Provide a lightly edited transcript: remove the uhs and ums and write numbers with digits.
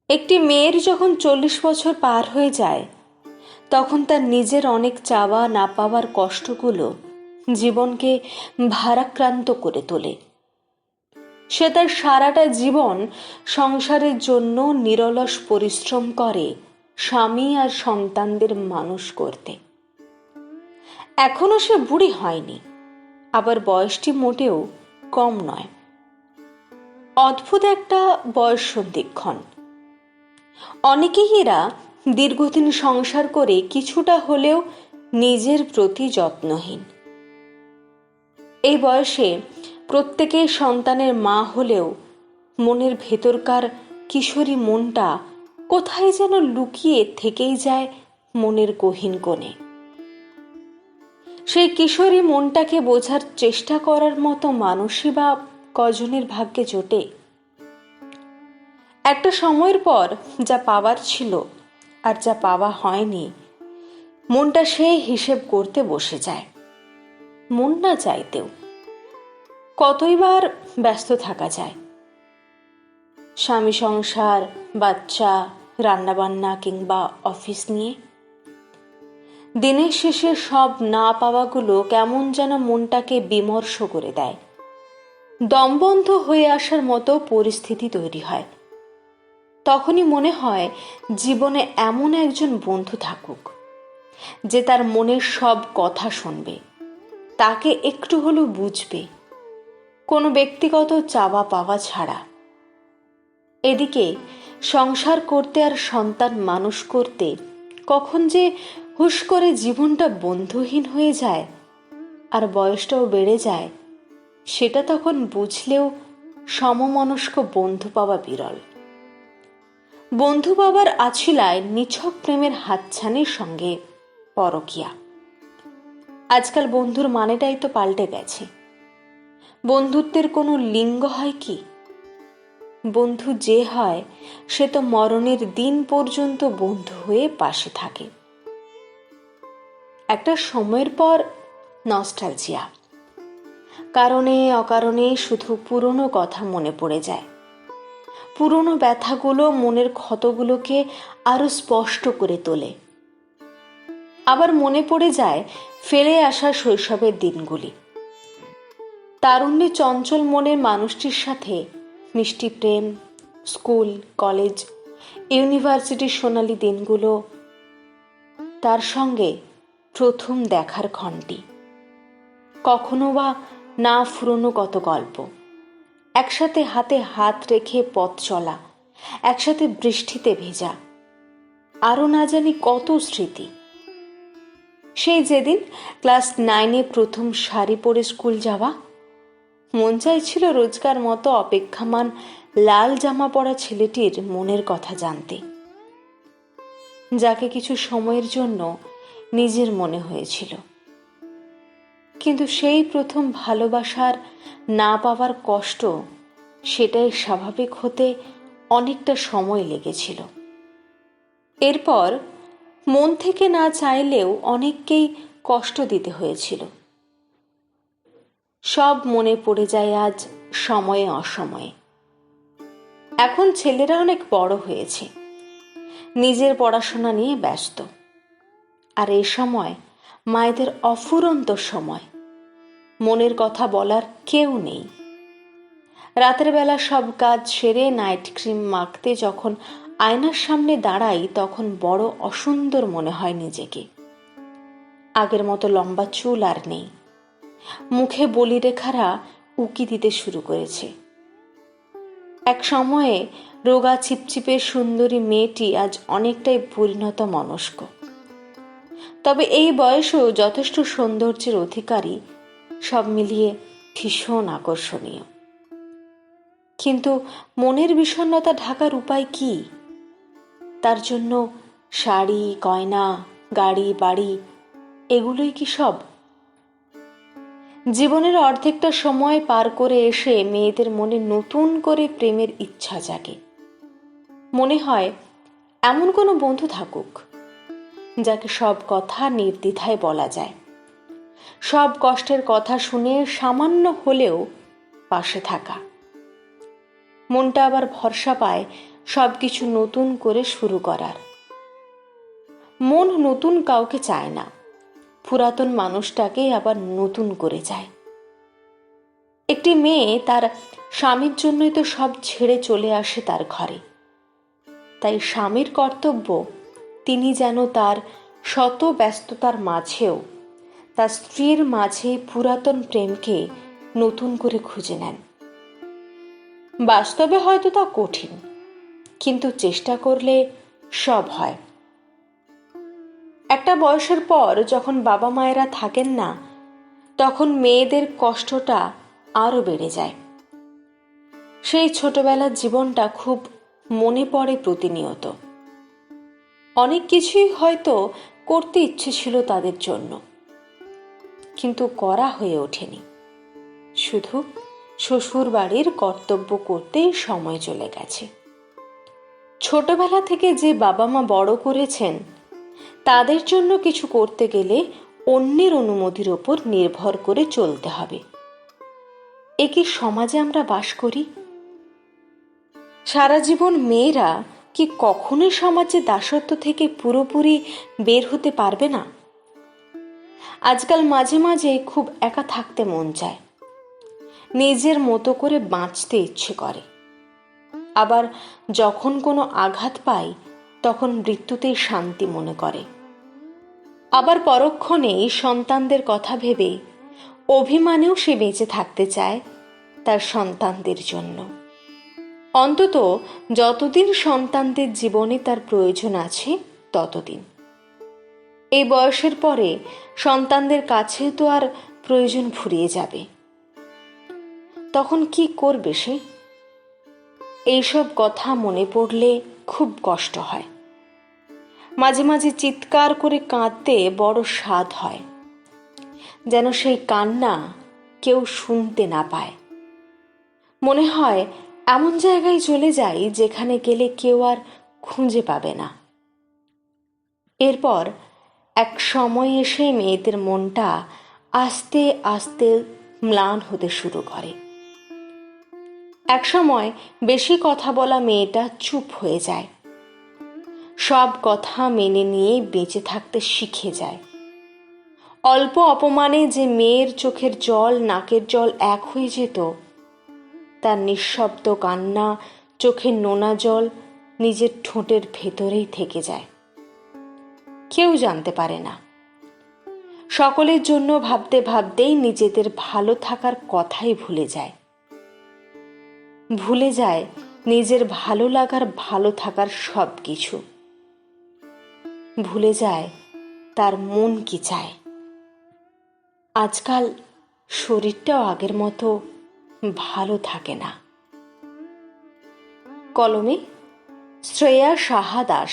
একটি মেয়ের যখন 40 বছর পার হয়ে যায় তখন তার নিজের অনেক চাওয়া না পাওয়ার কষ্টগুলো জীবনকে ভারাক্রান্ত করে তোলে। সে তার সারাটা জীবন সংসারের জন্য নিরলস পরিশ্রম করে স্বামী আর সন্তানদের মানুষ করতে। এখনো সে বুড়ি হয়নি, আবার বয়সটি মোটেও কম নয়। অদ্ভুত একটা বয়স সন্ধিক্ষণ। অনেকেই এরা দীর্ঘদিন সংসার করে কিছুটা হলেও নিজের প্রতি যত্নহীন। এই বয়সে প্রত্যেকেই সন্তানের মা হলেও মনের ভেতরকার কিশোরী মনটা কোথায় যেন লুকিয়ে থেকেই যায় মনের গহীন কোণে। সেই কিশোরী মনটাকে বোঝার চেষ্টা করার মতো মানুষই বা কজনের ভাগ্যে জোটে। একটা সময়ের পর যা পাওয়ার ছিল আর যা পাওয়া হয়নি, মনটা সেই হিসেব করতে বসে যায়। মন না চাইতেও কতইবার ব্যস্ত থাকা যায়, স্বামী সংসার, বাচ্চা, রান্নাবান্না কিংবা অফিস নিয়ে। দিনের শেষে সব না পাওয়াগুলো কেমন যেন মনটাকে বিমর্ষ করে দেয়। দমবন্ধ হয়ে আসার মতো পরিস্থিতি তৈরি হয়। তখনই মনে হয় জীবনে এমন একজন বন্ধু থাকুক যে তার মনের সব কথা শুনবে, তাকে একটু হলেও বুঝবে, কোনো ব্যক্তিগত চাওয়া পাওয়া ছাড়া। এদিকে সংসার করতে আর সন্তান মানুষ করতে কখন যে হুশ করে জীবনটা বন্ধুহীন হয়ে যায় আর বয়সটাও বেড়ে যায়, সেটা তখন বুঝলেও সমমনস্ক বন্ধু পাওয়া বিরল। বন্ধু পাবার আছিলায় নিছক প্রেমের হাতছানির সঙ্গে পরকীয়া। আজকাল বন্ধুর মানেটাই তো পাল্টে গেছে। বন্ধুত্বের কোনো লিঙ্গ হয় কি? বন্ধু যে হয় সে তো মরণের দিন পর্যন্ত বন্ধু হয়ে পাশে থাকে। একটা সময়ের পর নস্টালজিয়া, কারণে অকারণে শুধু পুরনো কথা মনে পড়ে যায়। পুরনো ব্যথাগুলো মনের ক্ষতগুলোকে আরো স্পষ্ট করে তোলে। আবার মনে পড়ে যায় ফেলে আসা শৈশবের দিনগুলি। তারুণ্যে চঞ্চল মনের মানুষটির সাথে মিষ্টি প্রেম, স্কুল, কলেজ, ইউনিভার্সিটির সোনালি দিনগুলো, তার সঙ্গে প্রথম দেখার ক্ষণটি, কখনো বা না ফুরোনো কত গল্প, একসাথে হাতে হাত রেখে পথ চলা, একসাথে বৃষ্টিতে ভেজা, আরো না জানি কত স্মৃতি। সেই যেদিন ক্লাস 9-এ প্রথম শাড়ি পরে স্কুল যাওয়া, মন চাইছিল রোজকার মতো অপেক্ষামান লাল জামা পরা ছেলেটির মনের কথা জানতে, যাকে কিছু সময়ের জন্য নিজের মনে হয়েছিল। কিন্তু সেই প্রথম ভালোবাসার না পাওয়ার কষ্ট, সেটাই স্বাভাবিক হতে অনেকটা সময় লেগেছিল। এরপর মন থেকে না চাইলেও অনেককেই কষ্ট দিতে হয়েছিল। সব মনে পড়ে যায় আজ সময়ে অসময়ে। এখন ছেলেরা অনেক বড় হয়েছে, নিজের পড়াশোনা নিয়ে ব্যস্ত। আর এ সময় মায়েদের অফুরন্ত সময়, মনের কথা বলার কেউ নেই। রাতের বেলা সব কাজ সেরে নাইট ক্রিম মাখতে যখন আয়নার সামনে দাঁড়াই, তখন বড় অসুন্দর মনে হয় নিজেকে। আগের মতো লম্বা চুল আর নেই, মুখে বলিরেখারা উকি দিতে শুরু করেছে। এক সময়ে রোগা চিপচিপে সুন্দরী মেয়েটি আজ অনেকটাই পরিণত মনস্ক। তবে এই বয়সেও যথেষ্ট সৌন্দর্যের অধিকারী, সব মিলিয়ে ভীষণ আকর্ষণীয়। কিন্তু মনের বিষণ্ণতা ঢাকার উপায় কি? তার জন্য শাড়ি, গয়না, গাড়ি, বাড়ি, এগুলোই কি সব? জীবনের অর্ধেকটা সময় পার করে এসে মেয়েদের মনে নতুন করে প্রেমের ইচ্ছা জাগে। মনে হয় এমন কোনো বন্ধু থাকুক যাকে সব কথা নির্দ্বিধায় বলা যায়, সব কষ্টের কথা শুনে সামান্য হলেও পাশে থাকা। মনটা আবার ভরসা পায় সব কিছু নতুন করে শুরু করার। মন নতুন কাউকে চায় না, পুরাতন মানুষটাকেই আবার নতুন করে চায়। একটি মেয়ে তার স্বামীর জন্যই তো সব ছেড়ে চলে আসে তার ঘরে। তাই স্বামীর কর্তব্য তিনি যেন তার শত ব্যস্ততার মাঝেও তার স্ত্রীর মাঝে পুরাতন প্রেমকে নতুন করে খুঁজে নেন। বাস্তবে হয়তো তা কঠিন, কিন্তু চেষ্টা করলে সব হয়। একটা বয়সের পর যখন বাবা মায়েরা থাকেন না, তখন মেয়েদের কষ্টটা আরো বেড়ে যায়। সেই ছোটবেলার জীবনটা খুব মনে পড়ে প্রতিনিয়ত। অনেক কিছুই হয়তো করতে ইচ্ছে ছিল তাদের জন্য, কিন্তু করা হয়ে ওঠেনি। শুধু শ্বশুর বাড়ির কর্তব্য করতেই সময় চলে গেছে। ছোটবেলা থেকে যে বাবা মা বড় করেছেন, তাদের জন্য কিছু করতে গেলে অন্যের অনুমতির ওপর নির্ভর করে চলতে হবে। এ কি সমাজে আমরা বাস করি? সারা জীবন মেয়েরা কি কখনোই সমাজে দাসত্ব থেকে পুরোপুরি বের হতে পারবে না? আজকাল মাঝে মাঝে খুব একা থাকতে মন চায়, নিজের মতো করে বাঁচতে ইচ্ছে করে। আবার যখন কোনো আঘাত পায়, তখন মৃত্যুতেই শান্তি মনে করে। আবার পরক্ষণেই সন্তানদের কথা ভেবে অভিমানেও সে বেঁচে থাকতে চায় তার সন্তানদের জন্য। অন্তত যতদিন সন্তানদের জীবনে তার প্রয়োজন আছে ততদিন। এই বয়সের পরে সন্তানদের কাছে তো আর প্রয়োজন ফুরিয়ে যাবে। তখন কি করবে সে? এইসব কথা মনে পড়লে খুব কষ্ট হয়। মাঝে মাঝে চিৎকার করে কাঁদতে বড় স্বাদ হয়, যেন সেই কান্না কেউ শুনতে না পায়। মনে হয় এমন জায়গায় চলে যাই যেখানে গেলে কেউ আর খুঁজে পাবে না। এরপর এক সময় এসে মেয়েদের মনটা আস্তে আস্তে ম্লান হতে শুরু করে। এক সময় বেশি কথা বলা মেয়েটা চুপ হয়ে যায়, সব কথা মেনে নিয়ে বেঁচে থাকতে শিখে যায়। অল্প অপমানে যে মেয়ের চোখের জল নাকের জল এক হয়ে যেত, তার নিঃশব্দ কান্না, চোখের নোনা জল নিজের ঠোঁটের ভেতরেই থেকে যায়, কেউ জানতে পারে না। সকলের জন্য ভাবতে ভাবতেই নিজেদের ভালো থাকার কথাই ভুলে যায়। ভুলে যায় নিজের ভালো লাগার, ভালো থাকার সব কিছু। ভুলে যায় তার মন কি চায়। আজকাল শরীরটাও আগের মতো ভালো থাকে না। কলমে শ্রেয়া সাহা দাস।